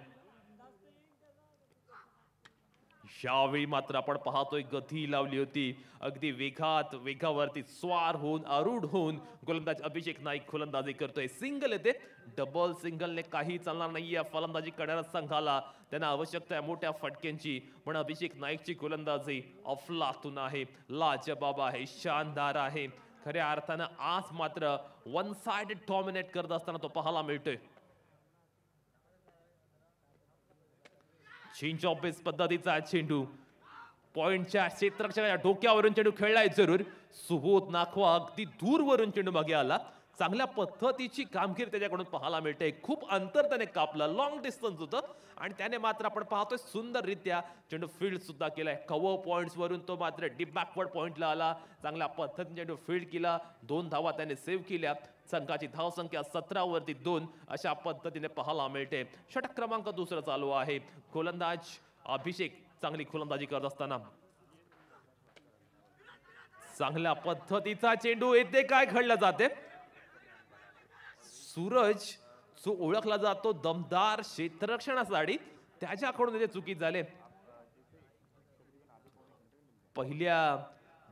यावेळी मात्र आपण पाहतोय गती लावली होती. अगदी वेगावरती स्वार होऊन आरूढ होऊन गोलंदाज अभिषेक नाईक गोलंदाजी करतोय. सिंगल येते, डबल सिंगलने काही चालणार नाही या फलंदाजी करणाऱ्या संघाला. त्यांना आवश्यकता आहे मोठ्या फटक्यांची, पण अभिषेक नाईकची गोलंदाजी अफलातून आहे, लाजबाब आहे, शानदार आहे. खऱ्या अर्थानं आज मात्र वन साइडेड डॉमिनेट करत असताना तो पाहायला मिळतोय. चेंज ऑफ बेस पद्धतीचा चेंडू पॉइंटच्या क्षेत्ररक्षकाच्या डोक्यावरून चेंडू खेळलाय जरूर. सुबोध नाखवा अगदी दूरवरून चेंडू मागे आला. चांगल्या पद्धतीची कामगिरी त्याच्याकडून पाहायला मिळते. खूप अंतर त्याने कापलं, लॉंग डिस्टन्स होतं आणि त्याने मात्र आपण पाहतोय सुंदररित्या चेंडू फील्ड सुद्धा केलाय. कव्हर पॉइंट्स वरून तो मात्र डीप बॅकवर्ड पॉइंटला आला. चांगल्या पद्धतीने चेंडू फील्ड केला. 2 धावा त्याने सेव्ह केल्या. संघाची धाव संख्या 17 वरती 2 अशा पद्धतीने पाहायला मिळते. षटक क्रमांक 2 चालू आहे. गोलंदाज अभिषेक चांगली गोलंदाजी करत असताना चांगल्या पद्धतीचा चेंडू येते. काय घडलं जाते. सूरज जो ओळखला जातो दमदार क्षेत्ररक्षणासाठी, त्याच्याकडून त्याचे चुकी झाले. पहिल्या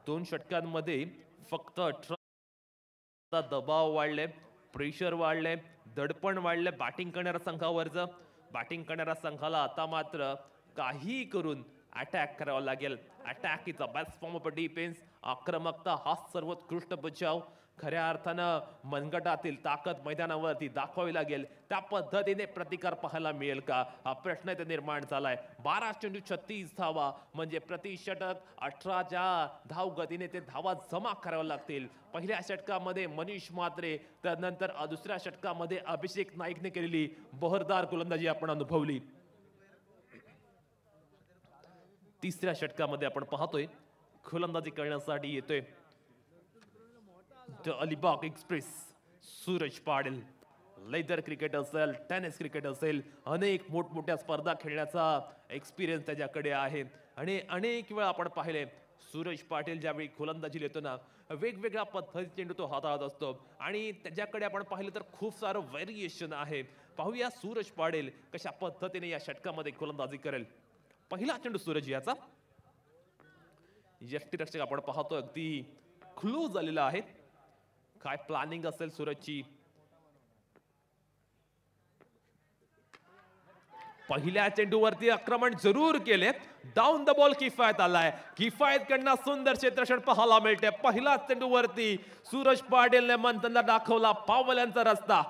2 षटकांमध्ये फक्त दबाव वाढले, प्रेशर वाढले, दडपण वाढले बॅटिंग करणाऱ्या संघावरचं. बॅटिंग करणाऱ्या संघाला आता मात्र काही करून अटॅक करावा लागेल. Attack is a best form of defence. आक्रमकता हा सर्वोत्कृष्ट बचाव. खऱ्या अर्थानं मनगटातील ताकद मैदानावरती दाखवावी लागेल. त्या पद्धतीने प्रतिकार पाहायला मिळेल का, हा प्रश्न इथे निर्माण झालाय. 12 चेंडू 36 धावा म्हणजे प्रति षटक 18च्या धाव गतीने ते धावा जमा कराव्या लागतील. पहिल्या षटकामध्ये मनीष म्हात्रे, त्यानंतर दुसऱ्या षटकामध्ये अभिषेक नाईकने केलेली बहरदार गोलंदाजी आपण अनुभवली. तिसऱ्या षटकामध्ये आपण पाहतोय गोलंदाजी करण्यासाठी येतोय the Alibag express Suraj Patil. Leather cricket असेल, टेनिस क्रिकेट असेल, अनेक मोठमोठ्या स्पर्धा खेळण्याचा एक्सपिरियन्स त्याच्याकडे आहे. आणि अनेक वेळा आपण पाहिले सूरज पाटील ज्यावेळी गोलंदाजी येतो ना, वेगवेगळ्या पद्धतीने चेंडू तो हाताळत असतो आणि त्याच्याकडे आपण पाहिलं तर खूप सारं व्हेरिएशन आहे. पाहूया सूरज पाटील कशा पद्धतीने या षटकामध्ये गोलंदाजी करेल. पहिला चेंडू सूरज याचा यष्टीरक्षक आपण पाहतो अगदी क्लोज झालेला आहे. काय प्लॅनिंग असेल सूरजची. पहिल्या चेंडूवरती आक्रमण जरूर केले. डाऊन द बॉल किफायत आलाय. किफायत कडनं सुंदर क्षेत्ररक्षण पाहायला मिळते. पहिल्या चेंडूवरती सूरज पाटीलने मंथनला दाखवला पावलांचा रस्ता.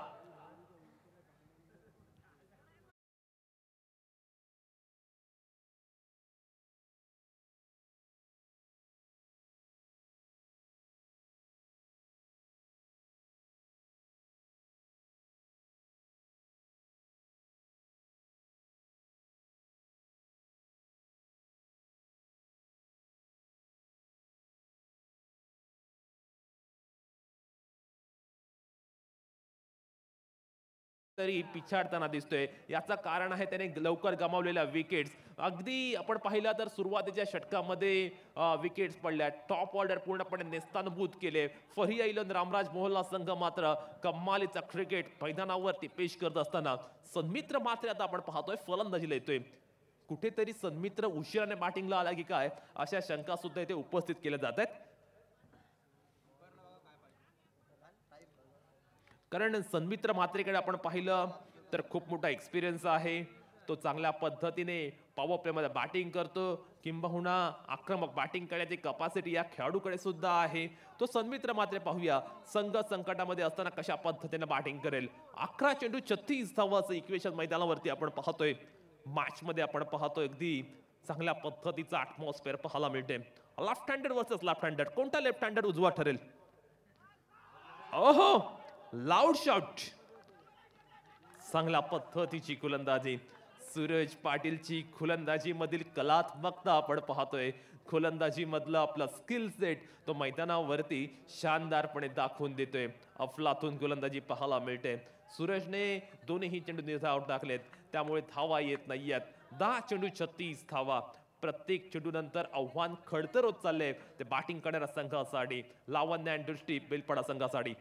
तरी पिछाडताना दिसतोय. याचं कारण आहे त्याने लवकर गमावलेल्या विकेट्स. अगदी आपण पाहिलं तर सुरुवातीच्या षटकामध्ये विकेट्स पडल्या. टॉप ऑर्डर पूर्णपणे नेस्तानभूत केले. फरिया इलन रामराज मोहल्ला संघ मात्र कमालीचा क्रिकेट मैदानावरती पेश करत असताना सन्मित्र मात्र आता आपण पाहतोय फलंदाजीला येतोय. कुठेतरी सन्मित्र उशिराने बॅटिंगला आला की काय अशा शंका सुद्धा इथे उपस्थित केल्या जात आहेत. कारण सन्मित्र मात्रेकडे आपण पाहिलं तर खूप मोठा एक्सपिरियन्स आहे. तो चांगल्या पद्धतीने पॉवर प्ले मध्ये बॅटिंग करतो. किंबहुना आक्रमक बॅटिंग करण्याची कॅपॅसिटी या खेळाडूकडे सुद्धा आहे. तो सन्मित्र मात्र पाहूया संघ संकटामध्ये असताना कशा पद्धतीने बॅटिंग करेल. 11 चेंडू 36 धावांचं इक्वेशन मैदानावरती आपण पाहतोय. मॅच मध्ये आपण पाहतोय अगदी चांगल्या पद्धतीचा ॲटमॉस्फिअर पाहायला मिळते. Left handed versus left handed. कोणता लेफ्ट हँडेड उजवा ठरेल. ओहो लाऊड शॉट. चांगल्या पद्धतीची गोलंदाजी. सूरज पाटीलची गोलंदाजी मधील कलात्मकता आपण पाहतोय. गोलंदाजी मधलं आपला स्किल सेट तो मैदानावरती शानदारपणे दाखवून देतोय. अफलातून गोलंदाजी पाहायला मिळते. सूरजने दोन्ही चेंडू निर्धाव टाकलेत त्यामुळे धावा येत नाहीयेत. 10 चेंडू 36 धावा. प्रत्येक चेंडूनंतर आव्हान खडतर होत चालले ते बॅटिंग करणाऱ्या संघासाठी. लावण्य आणि दृष्टी बेलपाडा संघासाठी.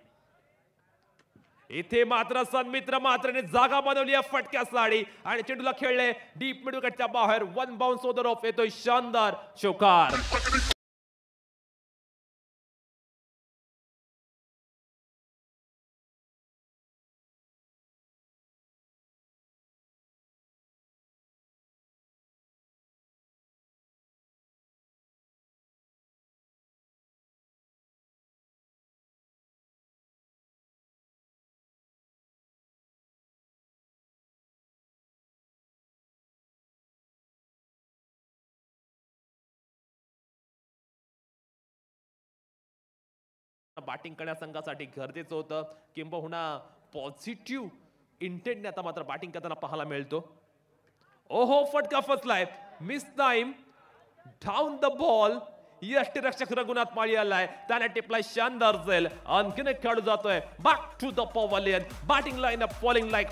इथे मात्र सन्मित्र मात्रने जागा बनवली आहे फटक्यासाठी आणि चेंडूला खेळले डीप मिडविकेटच्या बाहेर. 1 बाउन्स ओव्हर ऑफ येतोय शानदार चौकार. बॅटिंग करण्या संघासाठी गरजेचं होतं. किंबहुना पॉझिटिव्ह इंटेंटने आता मात्र बॅटिंग करताना पाहायला मिळतो. ओहो फटका फसलाय. Mistime. Down the ball. यष्टीरक्षक रघुनाथ माळी आलाय. त्याने टिपलाय शानदार झेल. आणखीन एक खेळाडू जातोय back to the pavilion. Batting line up falling like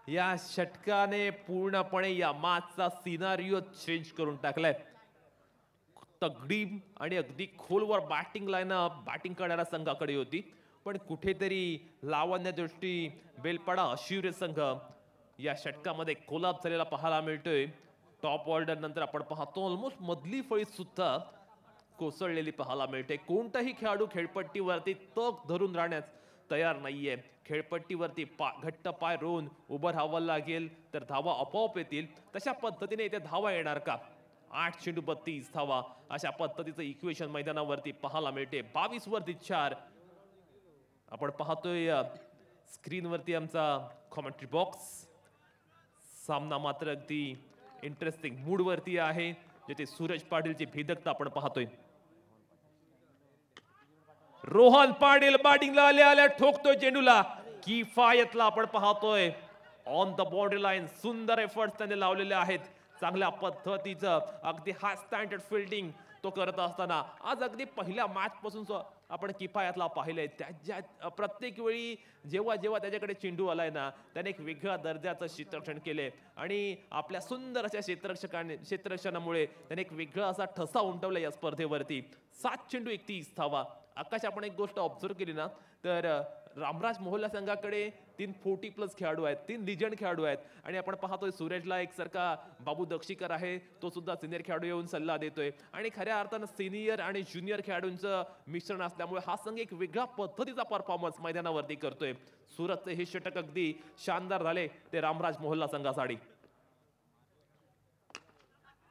या षटकाने पूर्णपणे या मॅचचा सिनारिओ चेंज करून टाकलाय. तगडी आणि अगदी खोलवर बॅटिंग लाईन बॅटिंग करणाऱ्या संघाकडे होती पण कुठेतरी लावण्य दृष्टी बेलपाडा अशिवरे संघ या षटकामध्ये कोलाप झालेला पाहायला मिळतोय. टॉप ऑर्डर नंतर आपण पाहतो ऑलमोस्ट मधली फळी सुद्धा कोसळलेली पाहायला मिळते. कोणताही खेळाडू खेळपट्टीवरती तग धरून राहण्यास तयार नाहीये. खेळपट्टीवरती घट्ट पाय रोवून उभं राहावं लागेल तर धावा आपोआप येतील. तशा पद्धतीने इथे धावा येणार का. 8 चेंडू 32 धावा अशा पद्धतीचं इक्वेशन मैदानावरती पाहायला मिळते. 22 वरती 4. आपण पाहतोय स्क्रीनवरती आमचा कॉमेंट्री बॉक्स. सामना मात्र अगदी इंटरेस्टिंग मूड वरती आहे जिथे सूरज पाटीलची भेदकता आपण पाहतोय. रोहन पाटील बॅटिंगला आल्या ठोकतोय चेंडूला. किफायतला आपण पाहतोय ऑन द बाउंड्री लाईन. सुंदर एफर्ट्स त्याने लावलेले आहेत. चांगल्या पद्धतीचं अगदी हा स्टँडर्ड फिल्डिंग तो तो करत असताना आज अगदी पहिल्या मॅच पासून आपण किफायतला पाहिलंय त्याच्या प्रत्येक वेळी जेव्हा जेव्हा त्याच्याकडे चेंडू आलाय ना त्याने एक वेगळ्या दर्जाचं क्षेत्ररक्षण केले आणि आपल्या सुंदर अशा क्षेत्ररक्षणामुळे त्याने एक वेगळा असा ठसा उमटवला या स्पर्धेवरती. 7 चेंडू 31 धावा. आकाश आपण एक गोष्ट ऑब्झर्व केली ना तर रामराज मोहल्ला संघाकडे 3 40+ खेळाडू आहेत, 3 लिजंड खेळाडू आहेत आणि आपण पाहतोय सुरेशला एक सारखा बाबू दक्षीकर आहे तो सुद्धा सिनियर खेळाडू येऊन सल्ला देतोय आणि खऱ्या अर्थानं सिनियर आणि ज्युनियर खेळाडूंचं मिश्रण असल्यामुळे हा संघ एक वेगळ्या पद्धतीचा परफॉर्मन्स मैदानावरती करतोय. सुरतचे हे षटक अगदी शानदार झाले ते रामराज मोहल्ला संघासाठी.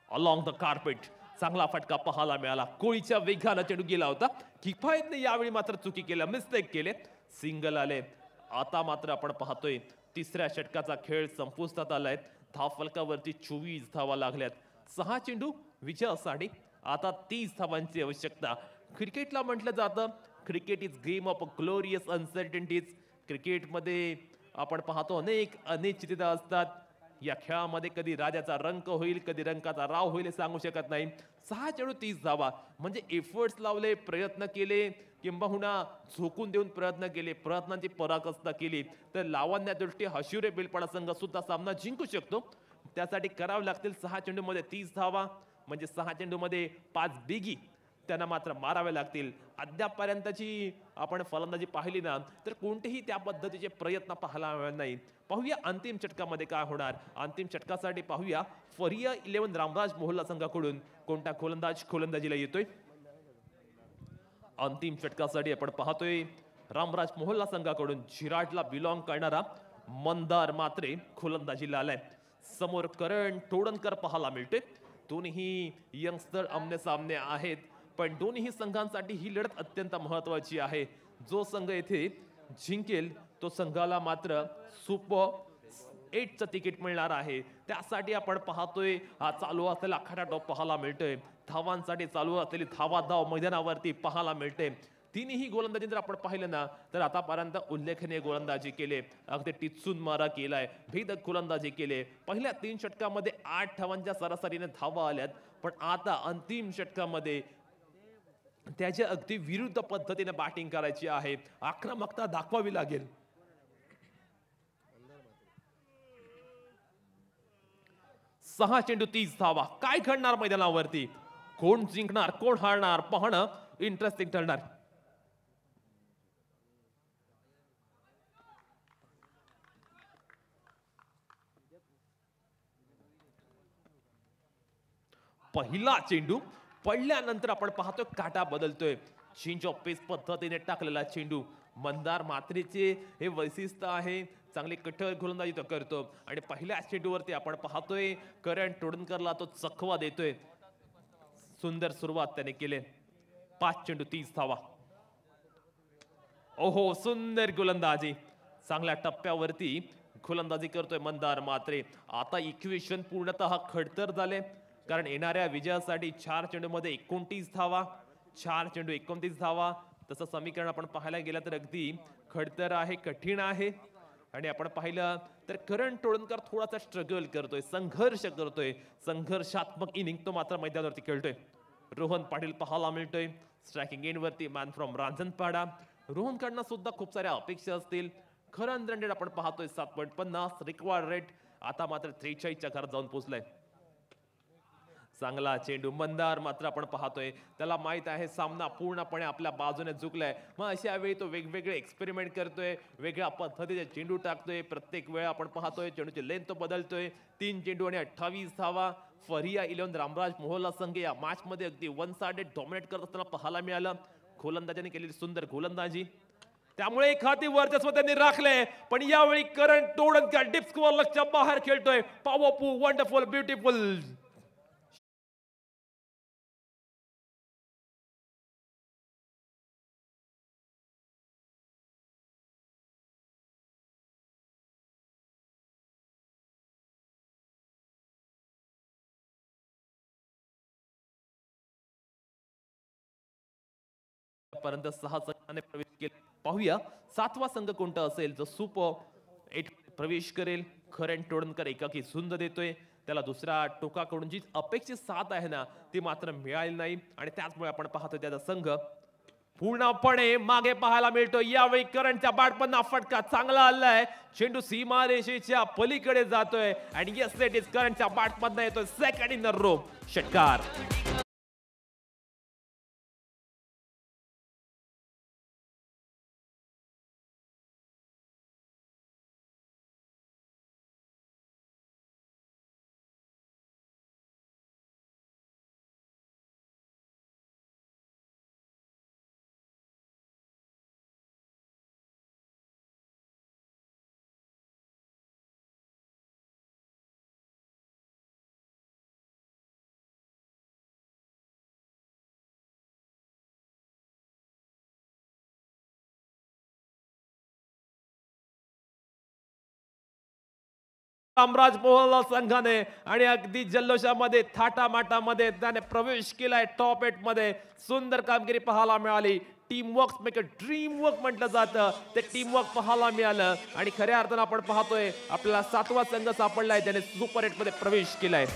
अलॉंग द कार्पेट चांगला फटका पाहायला मिळाला. कोळीच्या वेगानं चेंडू गेला होता. किफायतने यावेळी मात्र चुकी केल्या, मिस्टेक केले, सिंगल आले. आता मात्र आपण पाहतोय तिसऱ्या षटकाचा खेळ संपुष्टात आलाय. धावफलकावरती 24 धावा लागल्यात. 6 चेंडू विजयासाठी आता 30 धावांची आवश्यकता. क्रिकेटला म्हटलं जातं cricket is game of glorious uncertainties. क्रिकेटमध्ये आपण पाहतो अनेक अनिश्चितता असतात. या खेळामध्ये कधी राजाचा रंक होईल कधी रंकाचा राव होईल हे सांगू शकत नाही. 6 चेंडू 30 धावा म्हणजे एफर्ट्स लावले, प्रयत्न केले, किंबहुना झोकून देऊन प्रयत्न केले, प्रयत्नांची पराकाष्ठा केली तर लावण्या दृष्टी हशिरे बेलपाडा संघ सुद्धा सामना जिंकू शकतो. त्यासाठी करावे लागतील 6 चेंडूमध्ये 30 धावा म्हणजे 6 चेंडूमध्ये 5 बिगी त्यांना मात्र मारावे लागतील. अद्यापपर्यंतची आपण फलंदाजी पाहिली ना तर कोणतेही त्या पद्धतीचे प्रयत्न पाहायला मिळत नाही. पाहूया अंतिम षटकामध्ये काय होणार. अंतिम षटकासाठी पाहूया फरिया 11 रामराज मोहल्ला संघाकडून कोणता गोलंदाजीला येतोय. अंतिम षटकासाठी आपण पाहतोय रामराज मोहल्ला संघाकडून जिराटला बिलॉंग करणारा मंदार मात्रे गोलंदाजीला आलाय. समोर करण तोडणकर पाहायला मिळते. दोन्ही यंगस्टर आमने सामने आहेत पण दोन्ही संघांसाठी ही लढत अत्यंत महत्वाची आहे. जो संघ येथे जिंकेल तो संघाला मात्र सुपर 8चं तिकीट मिळणार आहे. त्यासाठी आपण पाहतोय हा चालू असलेला खटाटोप पाहायला मिळतोय. धावांसाठी चालू असलेली धावाधाव मैदानावरती पाहायला मिळते. तिन्ही गोलंदाजी जर आपण पाहिलं ना तर आतापर्यंत उल्लेखनीय गोलंदाजी केले, अगदी टिचून मारा केलाय, भेदक गोलंदाजी केले. पहिल्या 3 षटकामध्ये 8 धावांच्या सरासरीने धावा आल्यात पण आता अंतिम षटकामध्ये त्याच्या अगदी विरुद्ध पद्धतीने बॅटिंग करायची आहे. आक्रमकता दाखवावी लागेल. 6 चेंडू 30 धावा. काय घडणार मैदानावरती, कोण जिंकणार कोण हारणार पाहणं इंटरेस्टिंग ठरणार. पहिला चेंडू पडल्यानंतर आपण पाहतोय काटा बदलतोय. चेंज ऑफ पेस पद्धतीने टाकलेला चेंडू. मंदार मात्रेचे हे वैशिष्ट्य आहे, चांगली कठोर गोलंदाजी तो करतो आणि पहिल्या चेंडूवरती आपण पाहतोय करण तोडणकरला तो चकवा देतोय. सुंदर सुरुवात त्याने केले. 5 चेंडू 30 धावा. ओहो सुंदर गोलंदाजी, चांगल्या टप्प्यावरती गोलंदाजी करतोय मंदार मात्रे. आता इक्वेशन पूर्णतः खडतर झाले कारण येणाऱ्या विजयासाठी 4 चेंडूमध्ये 29 धावा, 4 चेंडू 29 धावा. तसं समीकरण आपण पाहायला गेलं तर अगदी खडतर आहे, कठीण आहे. आणि आपण पाहिलं तर करण तोडणकर थोडासा स्ट्रगल करतोय, संघर्ष करतोय, संघर्षात्मक इनिंग तो मात्र मैदानावरती खेळतोय. रोहन पाटील पाहायला मिळतोय स्ट्रायकिंग एंड वरती, मॅन फ्रॉम रांजणपाडा. रोहन कडनं सुद्धा खूप साऱ्या अपेक्षा असतील. खरं रन रेट आपण पाहतोय 7.50, रिक्वायर्ड रेट आता मात्र 43च्या घरात जाऊन पोहोचलाय. चांगला चेंडू. मंदार मात्र आपण पाहतोय त्याला माहित आहे सामना पूर्णपणे आपल्या बाजूने झुकलाय. मग अशा वेळी तो वेगवेगळे एक्सपेरिमेंट करतोय, वेगळ्या पद्धतीचे चेंडू टाकतोय. प्रत्येक वेळा आपण पाहतोय चेंडूची लेंथ तो बदलतोय. 3 चेंडू आणि 28 धावा. फरिया 11 रामराज मोहल्ला संघ या मॅच मध्ये अगदी 1 साइडेड डॉमिनेट करत असताना पाहायला मिळालं. गोलंदाजाने केलेली सुंदर गोलंदाजी, त्यामुळे एखादी वर्चस्व त्यांनी राखले. पण यावेळी करण तोडणकर डीप स्कोअर लक्ष्या बाहेर खेळतोय. Powerful, wonderful, beautiful. पर्यंत 6 संघाने प्रवेश केला. पाहूया 7वा संघ कोणता असेल जो सुपर 8 प्रवेश करेल. खरण तोडणकर एकाकी झुंज देतोय. त्याला दुसऱ्या टोकाकडून जी अपेक्षित साथ आहे ना ती मात्र मिळाली नाही आणि त्याचमुळे आपण पाहतो त्याचा संघ पूर्णपणे मागे पाहायला मिळतो. यावेळी करंटच्या बॅटमधनं फटका चांगला आलाय. चेंडू सीमारेषेच्या पलीकडे जातोय आणि येस इट इज करंटच्या बॅटमधनं येतोय सेकंड इन द रो षटकार. रामराज मोहल्ला संघाने आणि अगदी जल्लोषामध्ये थाटामाटामध्ये त्याने प्रवेश केलाय टॉप 8 मध्ये. सुंदर कामगिरी पाहायला मिळाली. Team work make a dream work म्हटलं जातं ते टीम वर्क पाहायला मिळालं आणि खऱ्या अर्थानं आपण पाहतोय आपल्याला 7वा संघ सापडलाय ज्याने सुपर 8 मध्ये प्रवेश केलाय.